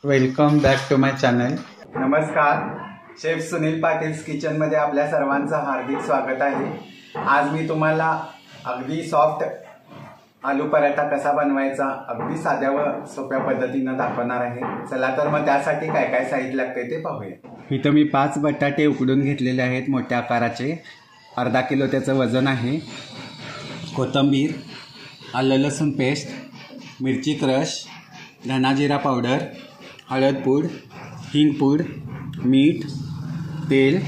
Welcome back to my channel. नमस्कार. Chef Sunil Patil's किचनमध्ये आपल्या सर्वांचं हार्दिक स्वागत आहे. आज मी तुम्हाला अगदी सॉफ्ट आलू पराठा कसा बनवायचा अगदी साध्या व सोप्या पद्धतीनं दाखवणार आहे. चला तर मग त्यासाठी काय काय साहित्य लागते ते पाहूया. इथं मी 5 बटाटे उकडून घेतलेले आहेत मोठ्या आकाराचे. अर्धा किलो त्याचं वजन आहे. कोथिंबीर, आलं लसूण पेस्ट, मिरची क्रश, धना जिरा पावडर, हळद पूड, हिंग पूड, मीठ, तेल,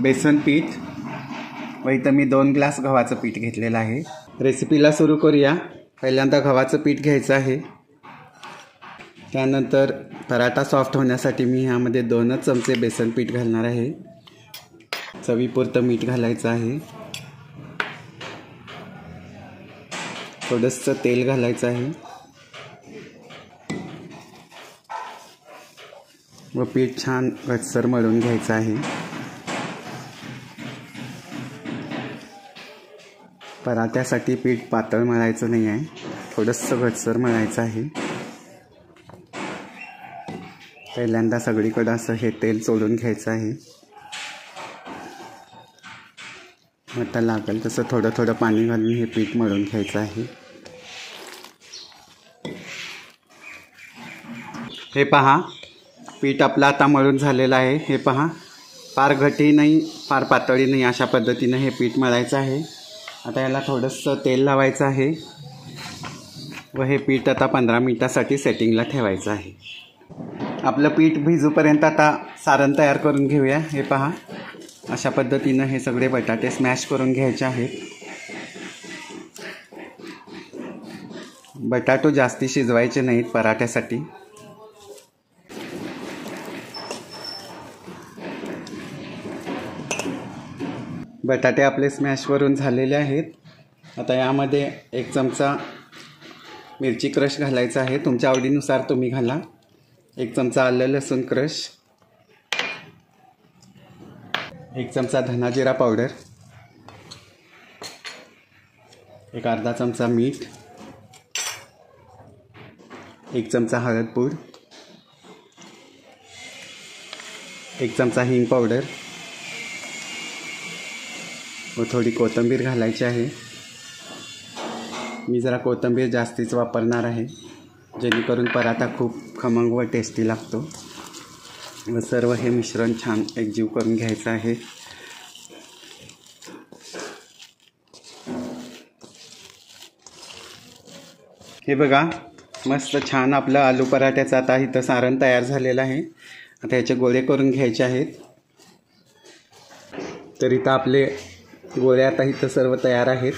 बेसन पीठ व इथं मी 2 ग्लास गव्हाचं पीठ घेतलेलं आहे. रेसिपीला सुरू करूया. पहिल्यांदा गव्हाचं पीठ घ्यायचं आहे. त्यानंतर पराठा सॉफ्ट होण्यासाठी मी ह्यामध्ये 2च चमचे बेसन पीठ घालणार आहे. चवीपुरतं मीठ घालायचं आहे. थोडंसं तेल घालायचं आहे व पीठ छान घट्टसर मळून घ्यायचं आहे. पराठ्यासाठी पीठ पातळ मळायचं नाही आहे, थोडंसं घट्टसर मळायचं आहे. पहिल्यांदा सगळीकडं असं हे तेल सोडून घ्यायचं आहे. आता लागेल तसं थोडं थोडं पाणी घालून हे पीठ मळून घ्यायचं आहे. हे पहा, पीठ आपलं आता मळून झालेलं आहे. हे पहा, फार घट्टी नाही फार पातळी नाही अशा पद्धतीनं हे पीठ मळायचं आहे. आता याला थोडंसं तेल लावायचं आहे व हे पीठ आता 15 मिनिटासाठी सेटिंगला ठेवायचं आहे. आपलं पीठ भिजूपर्यंत आता सारण तयार करून घेऊया. हे पहा, अशा पद्धतीनं हे सगळे बटाटे स्मॅश करून घ्यायचे आहेत. बटाटो जास्ती शिजवायचे नाहीत पराठ्यासाठी. बटाटे आपले स्मॅश करून झालेले आहेत. आता यामध्ये 1 चमचा मिरची क्रश घालायचा आहे. तुमच्या आवडीनुसार तुम्ही घाला. 1 चमचा आलं लसूण क्रश, 1 चमचा धना जिरा पावडर, 1 अर्धा चमचा मीठ, 1 चमचा हळद पूड, 1 चमचा हिंग पावडर व थोडी कोथिंबीर घालायची आहे. मी जरा कोथिंबीर जास्तीच वापरणार आहे जेणेकरून पराठा खूप खमंग व टेस्टी लागतो. व सर्व हे मिश्रण छान एकजीव करून घ्यायचं आहे. हे बघा, मस्त छान आपलं आलू पराठ्याचं आता इथं सारण तयार झालेलं आहे. आता याचे गोळे करून घ्यायचे आहेत. तर इथं आपले गोळे आता इथं सर्व तयार आहेत.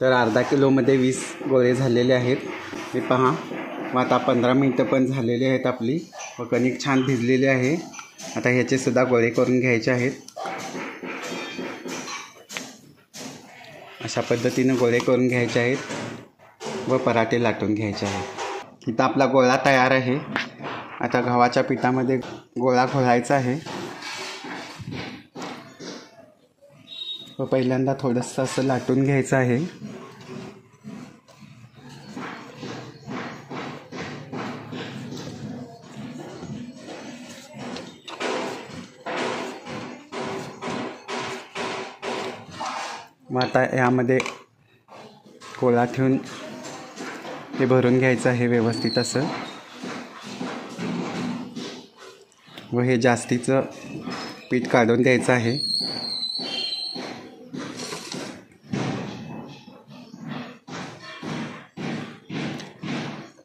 तर अर्धा किलोमध्ये 20 गोळे झालेले आहेत. हे पहा, व आता 15 मिनटं पण झालेली आहेत आपली व कणिक छान भिजलेली आहे. आता ह्याचे सुद्धा गोळे करून घ्यायचे आहेत. अशा पद्धतीनं गोळे करून घ्यायचे आहेत व पराठे लाटून घ्यायचे आहेत. इथं आपला गोळा तयार आहे. आता गव्हाच्या पिठामध्ये गोळा घोळायचा आहे व पहिल्यांदा थोडंसं असं लाटून घ्यायचं आहे. मग आता यामध्ये गोळा ठेवून हे भरून घ्यायचं आहे व्यवस्थित असं. व हे जास्तीचं पीठ काढून द्यायचं आहे.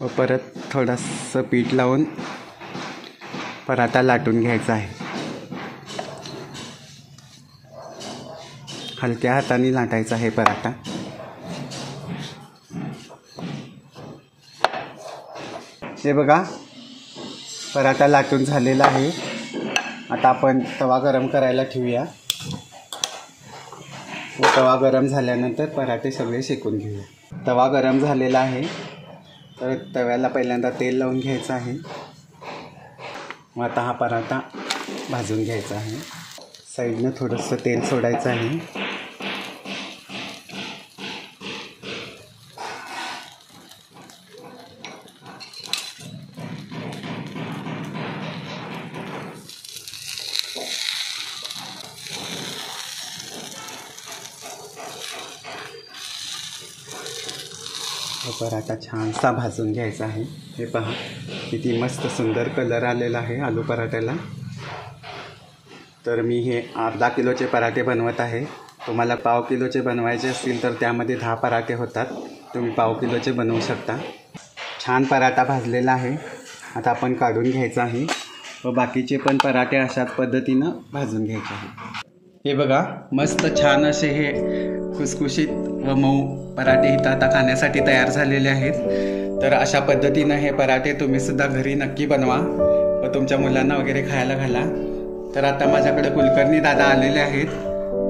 व परत थोडंसं पीठ लावून पराठा लाटून घ्यायचा आहे. हलक्या हाताने लाटायचा आहे पराठा. हे बघा, पराठा लाटून झालेला आहे. आता आपण तवा गरम करायला ठेवूया व तवा गरम झाल्यानंतर पराठे सगळे शेकून घेऊया. तवा गरम झालेला आहे. तर तव्याला पहिल्यांदा तेल लावून घ्यायचं आहे व आता हा पराठा भाजून घ्यायचा आहे. साईडनं थोडंसं तेल सोडायचं आहे. हा पराठा छानसा भाजून घ्यायचा आहे। हे पहा किती मस्त सुंदर कलर आलेला आहे आलू पराठ्याला। तर मी हे अर्धा किलोचे पराठे बनवत आहे। तुम्हाला पाव किलोचे बनवायचे असतील तर त्यामध्ये 10 पराठे होतात। तुम्ही पाव किलोचे बनवू शकता। छान पराठा भाजलेला आहे। आता आपण काढून घ्यायचा आहे व बाकीचे पण पराठे अशाच पद्धतीनं भाजून घ्यायचे आहे। हे बघा मस्त छान असे हे खुसखुशीत व मऊ पराठे इथं आता खाण्यासाठी तयार झालेले आहेत। तर अशा पद्धतीनं हे पराठे तुम्ही सुद्धा घरी नक्की बनवा व तुमच्या मुलांना वगैरे खायला घाला। तर आता माझ्याकडे कुलकर्णी दादा आलेले आहेत।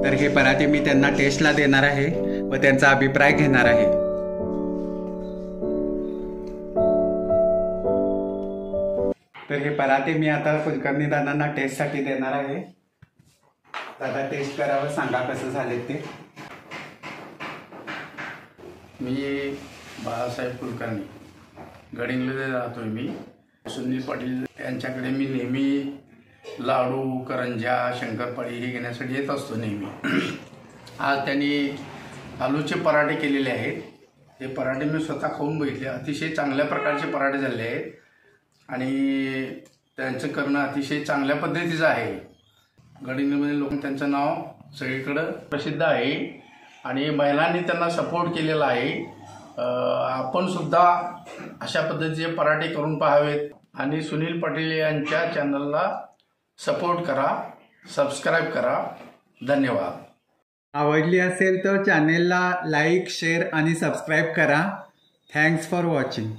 तर हे पराठे मी त्यांना टेस्टला देणार आहे व त्यांचा अभिप्राय घेणार आहे। तर हे पराठे मी आता कुलकर्णी दादांना टेस्टसाठी देणार आहे। दादा टेस्ट करावं, सांगा कसं झाले ते। मी बाळासाहेब कुलकर्णी, गडिंग्लजला राहतोय मी। सुनील पाटील यांच्याकडे मी नेहमी लाडू, करंज्या, शंकरपाळी हे घेण्यासाठी येत असतो नेहमी। आज त्यांनी आलूचे पराठे केलेले आहेत। हे पराठे मी स्वतः खाऊन बघितले, अतिशय चांगल्या प्रकारचे पराठे झाले आहेत आणि त्यांचं करणं अतिशय चांगल्या पद्धतीचं आहे। गडिंग्लजमध्ये लोक त्यांचं नाव सगळीकडं प्रसिद्ध आहे आणि महिलांनी त्यांना सपोर्ट केलेला आहे। आपण सुद्धा अशा पद्धतीचे पराठे करून पाहावेत आणि सुनील पाटील यांच्या चॅनलला सपोर्ट करा, सबस्क्राईब करा। धन्यवाद। आवडली असेल तर चॅनेलला लाईक, शेअर आणि सबस्क्राईब करा। Thanks for watching.